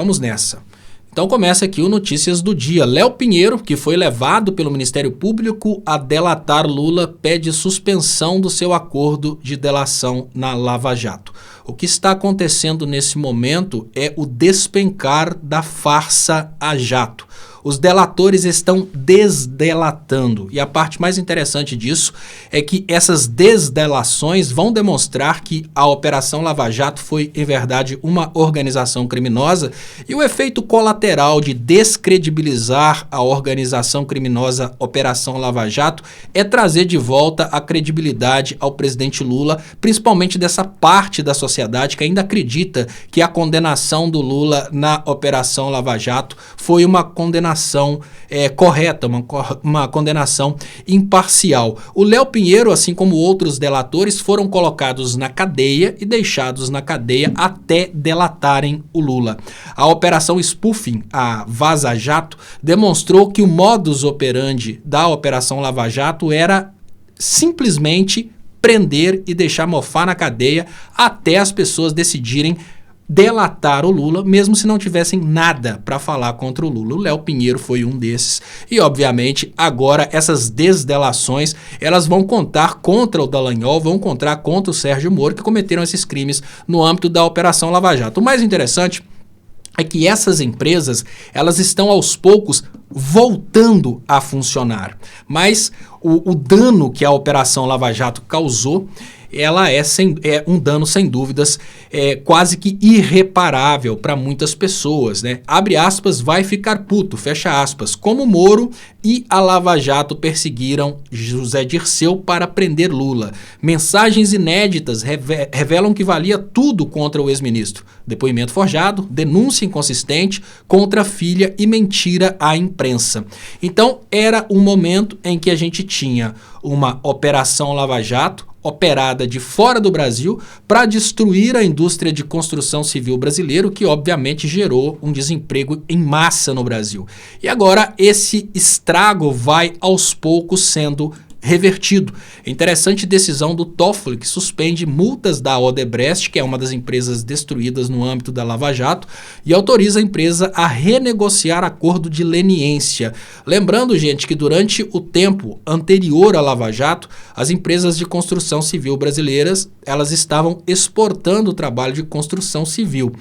Vamos nessa. Então começa aqui o Notícias do Dia. Léo Pinheiro, que foi levado pelo Ministério Público a delatar Lula, pede suspensão do seu acordo de delação na Lava Jato. O que está acontecendo nesse momento é o despencar da farsa a jato. Os delatores estão desdelatando. E a parte mais interessante disso é que essas desdelações vão demonstrar que a Operação Lava Jato foi, em verdade, uma organização criminosa, e o efeito colateral de descredibilizar a organização criminosa Operação Lava Jato é trazer de volta a credibilidade ao presidente Lula, principalmente dessa parte da sociedade que ainda acredita que a condenação do Lula na Operação Lava Jato foi uma condenação correta, uma condenação imparcial. O Léo Pinheiro, assim como outros delatores, foram colocados na cadeia e deixados na cadeia até delatarem o Lula. A operação spoofing, a Vaza Jato, demonstrou que o modus operandi da Operação Lava Jato era simplesmente prender e deixar mofar na cadeia até as pessoas decidirem delatar o Lula, mesmo se não tivessem nada para falar contra o Lula. O Léo Pinheiro foi um desses e, obviamente, agora essas desdelações, elas vão contar contra o Dallagnol, vão contar contra o Sérgio Moro, que cometeram esses crimes no âmbito da Operação Lava Jato. O mais interessante é que essas empresas, elas estão aos poucos voltando a funcionar, mas o dano que a Operação Lava Jato causou, ela é um dano, sem dúvidas, quase que irreparável para muitas pessoas, né? Abre aspas, vai ficar puto, fecha aspas, como Moro e a Lava Jato perseguiram José Dirceu para prender Lula. Mensagens inéditas revelam que valia tudo contra o ex-ministro. Depoimento forjado, denúncia inconsistente contra a filha e mentira à imprensa. Então, era um momento em que a gente tinha uma Operação Lava Jato operada de fora do Brasil para destruir a indústria de construção civil brasileira, que obviamente gerou um desemprego em massa no Brasil. E agora esse estrago vai aos poucos sendo revertido. Interessante decisão do Toffoli, que suspende multas da Odebrecht, que é uma das empresas destruídas no âmbito da Lava Jato, e autoriza a empresa a renegociar acordo de leniência. Lembrando, gente, que durante o tempo anterior à Lava Jato, as empresas de construção civil brasileiras, elas estavam exportando o trabalho de construção civil.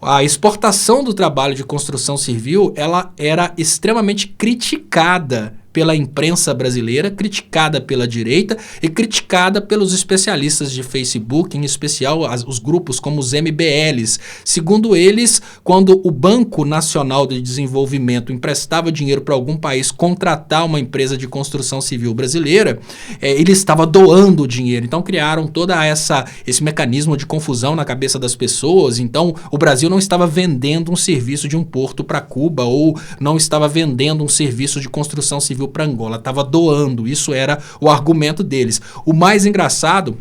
A exportação do trabalho de construção civil, ela era extremamente criticada pela imprensa brasileira, criticada pela direita e criticada pelos especialistas de Facebook, em especial os grupos como os MBLs. Segundo eles, quando o Banco Nacional de Desenvolvimento emprestava dinheiro para algum país contratar uma empresa de construção civil brasileira, ele estava doando o dinheiro. Então criaram todo esse mecanismo de confusão na cabeça das pessoas. Então o Brasil não estava vendendo um serviço de um porto para Cuba ou não estava vendendo um serviço de construção civil para Angola, estava doando. Isso era o argumento deles. O mais engraçado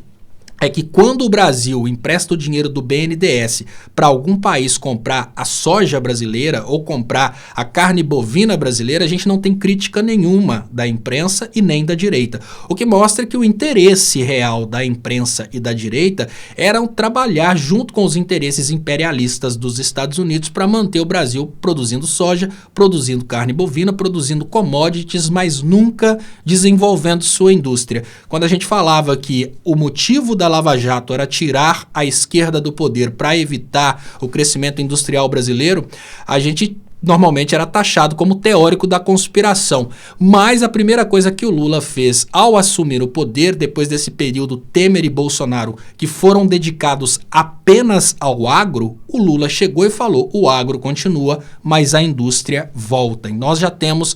é que quando o Brasil empresta o dinheiro do BNDES para algum país comprar a soja brasileira ou comprar a carne bovina brasileira, a gente não tem crítica nenhuma da imprensa e nem da direita. O que mostra que o interesse real da imprensa e da direita era trabalhar junto com os interesses imperialistas dos Estados Unidos para manter o Brasil produzindo soja, produzindo carne bovina, produzindo commodities, mas nunca desenvolvendo sua indústria. Quando a gente falava que o motivo da Lava Jato era tirar a esquerda do poder para evitar o crescimento industrial brasileiro, a gente normalmente era taxado como teórico da conspiração. Mas a primeira coisa que o Lula fez ao assumir o poder, depois desse período Temer e Bolsonaro, que foram dedicados apenas ao agro, o Lula chegou e falou: o agro continua, mas a indústria volta. E nós já temos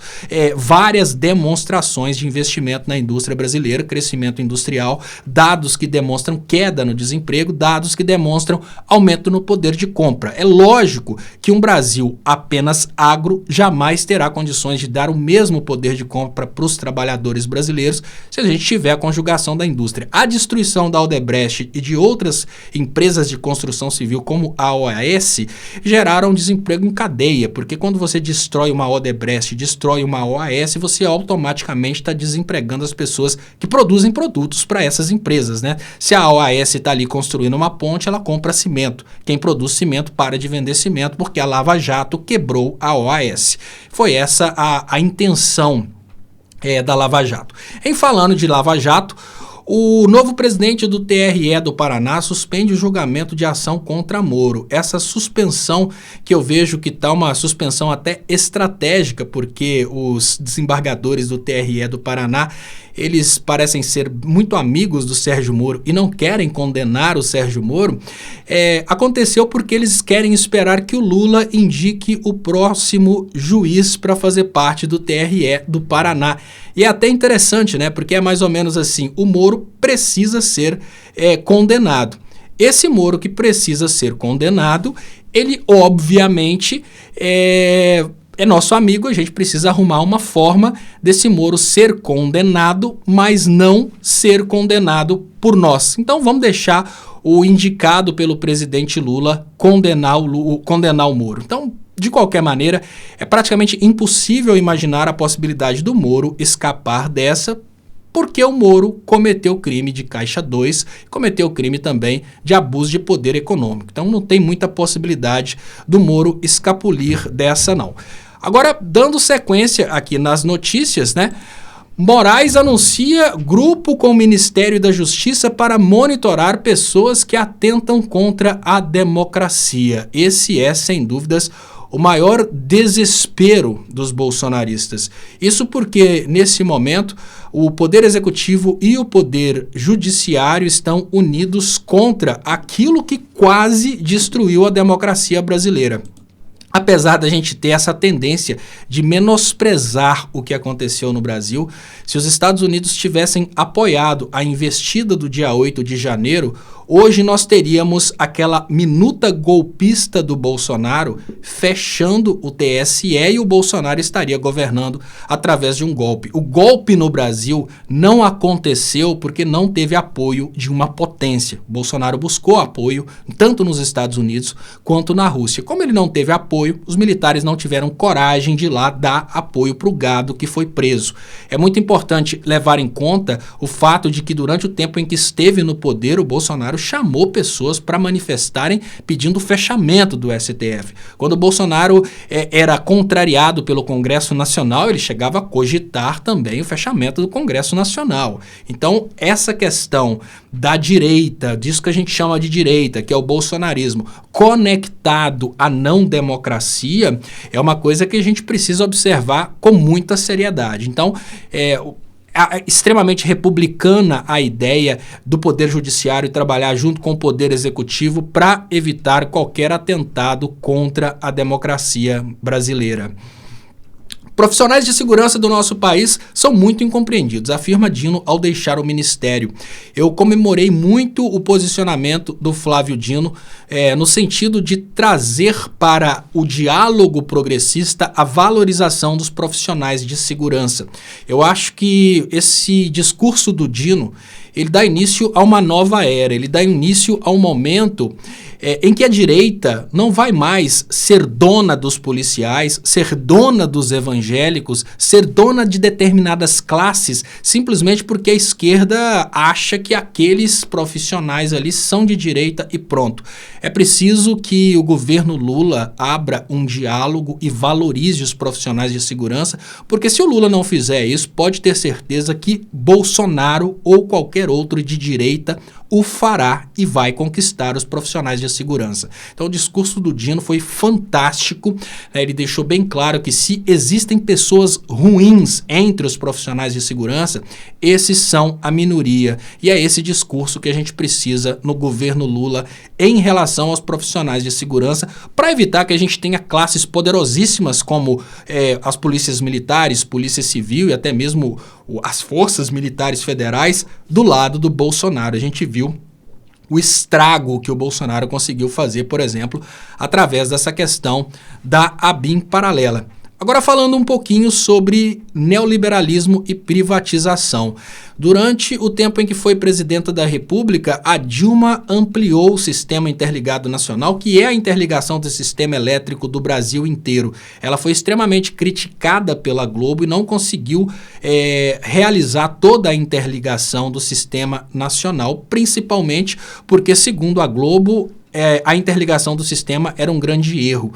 várias demonstrações de investimento na indústria brasileira, crescimento industrial, dados que demonstram queda no desemprego, dados que demonstram aumento no poder de compra. É lógico que um Brasil apenas apenas agro jamais terá condições de dar o mesmo poder de compra para os trabalhadores brasileiros se a gente tiver a conjugação da indústria. A destruição da Odebrecht e de outras empresas de construção civil como a OAS geraram desemprego em cadeia, porque quando você destrói uma Odebrecht, destrói uma OAS, você automaticamente está desempregando as pessoas que produzem produtos para essas empresas, né? Se a OAS está ali construindo uma ponte, ela compra cimento. Quem produz cimento para de vender cimento porque a Lava Jato quebrou a OAS. Foi essa a intenção da Lava Jato. Em falando de Lava Jato, o novo presidente do TRE do Paraná suspende o julgamento de ação contra Moro. Essa suspensão que eu vejo que está uma suspensão até estratégica, porque os desembargadores do TRE do Paraná, eles parecem ser muito amigos do Sérgio Moro e não querem condenar o Sérgio Moro, aconteceu porque eles querem esperar que o Lula indique o próximo juiz para fazer parte do TRE do Paraná. E é até interessante, né? Porque é mais ou menos assim, o Moro precisa ser condenado. Esse Moro que precisa ser condenado, ele obviamente é nosso amigo, a gente precisa arrumar uma forma desse Moro ser condenado, mas não ser condenado por nós. Então vamos deixar o indicado pelo presidente Lula condenar o Moro. Então, de qualquer maneira, é praticamente impossível imaginar a possibilidade do Moro escapar dessa, porque o Moro cometeu crime de Caixa 2, cometeu crime também de abuso de poder econômico. Então não tem muita possibilidade do Moro escapulir dessa não. Agora, dando sequência aqui nas notícias, né? Moraes anuncia grupo com o Ministério da Justiça para monitorar pessoas que atentam contra a democracia. Esse é, sem dúvidas, o maior desespero dos bolsonaristas. Isso porque, nesse momento, o Poder Executivo e o Poder Judiciário estão unidos contra aquilo que quase destruiu a democracia brasileira. Apesar da gente ter essa tendência de menosprezar o que aconteceu no Brasil, se os Estados Unidos tivessem apoiado a investida do dia 8 de janeiro, hoje nós teríamos aquela minuta golpista do Bolsonaro fechando o TSE e o Bolsonaro estaria governando através de um golpe. O golpe no Brasil não aconteceu porque não teve apoio de uma potência. O Bolsonaro buscou apoio tanto nos Estados Unidos quanto na Rússia. Como ele não teve apoio, os militares não tiveram coragem de ir lá dar apoio para o gado que foi preso. É muito importante levar em conta o fato de que durante o tempo em que esteve no poder, o Bolsonaro chamou pessoas para manifestarem pedindo o fechamento do STF. Quando o Bolsonaro era contrariado pelo Congresso Nacional, ele chegava a cogitar também o fechamento do Congresso Nacional. Então, essa questão da direita, disso que a gente chama de direita, que é o bolsonarismo, conectado à não democracia, é uma coisa que a gente precisa observar com muita seriedade. Então, é extremamente republicana a ideia do Poder Judiciário trabalhar junto com o Poder Executivo para evitar qualquer atentado contra a democracia brasileira. Profissionais de segurança do nosso país são muito incompreendidos, afirma Dino ao deixar o ministério. Eu comemorei muito o posicionamento do Flávio Dino no sentido de trazer para o diálogo progressista a valorização dos profissionais de segurança. Eu acho que esse discurso do Dino, ele dá início a uma nova era, ele dá início a um momento em que a direita não vai mais ser dona dos policiais, ser dona dos evangélicos, ser dona de determinadas classes, simplesmente porque a esquerda acha que aqueles profissionais ali são de direita e pronto. É preciso que o governo Lula abra um diálogo e valorize os profissionais de segurança, porque se o Lula não fizer isso, pode ter certeza que Bolsonaro ou qualquer outro de direita o fará e vai conquistar os profissionais de segurança. Então o discurso do Dino foi fantástico, né? Ele deixou bem claro que se existem pessoas ruins entre os profissionais de segurança, esses são a minoria. E é esse discurso que a gente precisa no governo Lula em relação aos profissionais de segurança, para evitar que a gente tenha classes poderosíssimas como as polícias militares, polícia civil e até mesmo as forças militares federais do lado do Bolsonaro. A gente viu o estrago que o Bolsonaro conseguiu fazer, por exemplo, através dessa questão da ABIN paralela. Agora falando um pouquinho sobre neoliberalismo e privatização. Durante o tempo em que foi presidenta da República, a Dilma ampliou o Sistema Interligado Nacional, que é a interligação do sistema elétrico do Brasil inteiro. Ela foi extremamente criticada pela Globo e não conseguiu realizar toda a interligação do sistema nacional, principalmente porque, segundo a Globo, a interligação do sistema era um grande erro.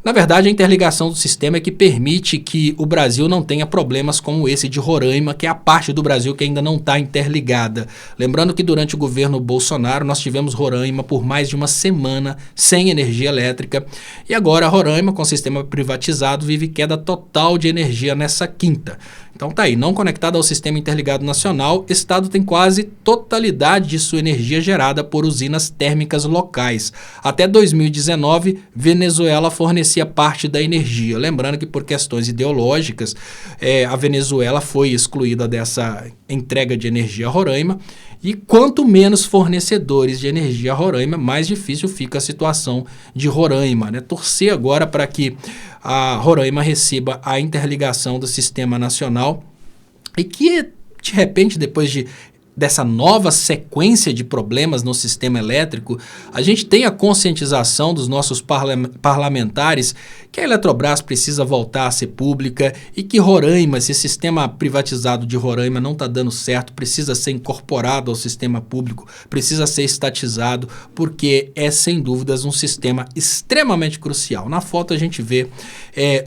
Na verdade, a interligação do sistema é que permite que o Brasil não tenha problemas como esse de Roraima, que é a parte do Brasil que ainda não está interligada. Lembrando que durante o governo Bolsonaro nós tivemos Roraima por mais de uma semana sem energia elétrica e agora Roraima, com o sistema privatizado, vive queda total de energia nessa quinta. Então tá aí, não conectado ao Sistema Interligado Nacional, o estado tem quase totalidade de sua energia gerada por usinas térmicas locais. Até 2019, Venezuela fornecia parte da energia. Lembrando que por questões ideológicas, a Venezuela foi excluída dessa entrega de energia a Roraima. E quanto menos fornecedores de energia a Roraima, mais difícil fica a situação de Roraima, né? Torcer agora para que a Roraima receba a interligação do sistema nacional e que, de repente, depois dessa nova sequência de problemas no sistema elétrico, a gente tem a conscientização dos nossos parlamentares que a Eletrobras precisa voltar a ser pública e que Roraima, esse sistema privatizado de Roraima não está dando certo, precisa ser incorporado ao sistema público, precisa ser estatizado, porque é sem dúvidas um sistema extremamente crucial. Na foto a gente vê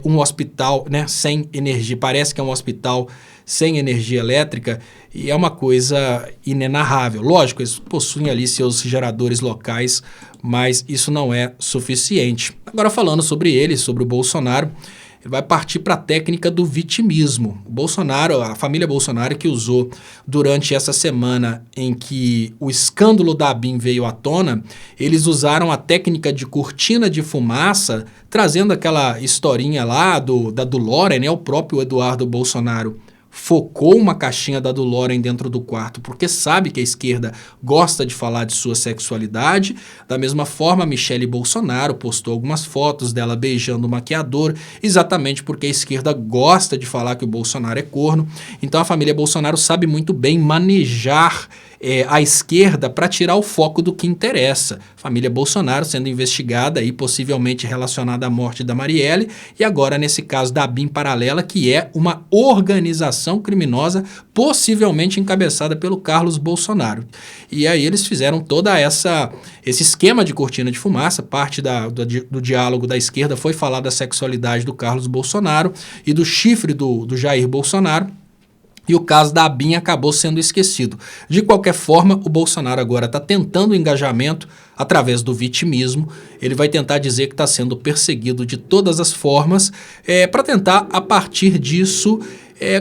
um hospital, né, sem energia, parece que é um hospital sem energia elétrica e é uma coisa inenarrável. Lógico, eles possuem ali seus geradores locais, mas isso não é suficiente. Agora falando sobre ele, sobre o Bolsonaro, ele vai partir para a técnica do vitimismo. O Bolsonaro, a família Bolsonaro que usou durante essa semana em que o escândalo da ABIN veio à tona, eles usaram a técnica de cortina de fumaça, trazendo aquela historinha lá da Dulóren, né? O próprio Eduardo Bolsonaro focou uma caixinha da Dulóren dentro do quarto porque sabe que a esquerda gosta de falar de sua sexualidade. Da mesma forma, Michele Bolsonaro postou algumas fotos dela beijando o maquiador, exatamente porque a esquerda gosta de falar que o Bolsonaro é corno. Então a família Bolsonaro sabe muito bem manejar a esquerda para tirar o foco do que interessa. Família Bolsonaro sendo investigada e possivelmente relacionada à morte da Marielle e agora nesse caso da ABIN paralela, que é uma organização criminosa possivelmente encabeçada pelo Carlos Bolsonaro. E aí eles fizeram toda esse esquema de cortina de fumaça. Parte do diálogo da esquerda foi falar da sexualidade do Carlos Bolsonaro e do chifre do Jair Bolsonaro. E o caso da ABIN acabou sendo esquecido. De qualquer forma, o Bolsonaro agora está tentando o engajamento através do vitimismo. Ele vai tentar dizer que está sendo perseguido de todas as formas para tentar, a partir disso,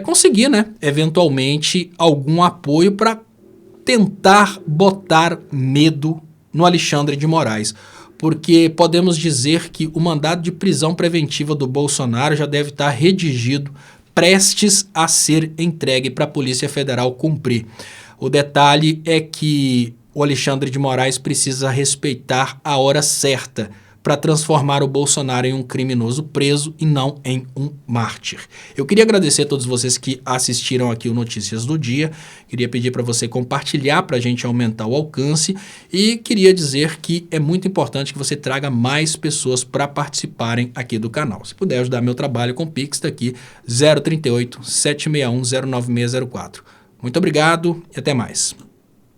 conseguir, né, eventualmente, algum apoio para tentar botar medo no Alexandre de Moraes. Porque podemos dizer que o mandado de prisão preventiva do Bolsonaro já deve estar redigido, prestes a ser entregue para a Polícia Federal cumprir. O detalhe é que o Alexandre de Moraes precisa respeitar a hora certa para transformar o Bolsonaro em um criminoso preso e não em um mártir. Eu queria agradecer a todos vocês que assistiram aqui o Notícias do Dia, queria pedir para você compartilhar para a gente aumentar o alcance e queria dizer que é muito importante que você traga mais pessoas para participarem aqui do canal. Se puder ajudar meu trabalho com o Pix, está aqui 038 761 09604. Muito obrigado e até mais.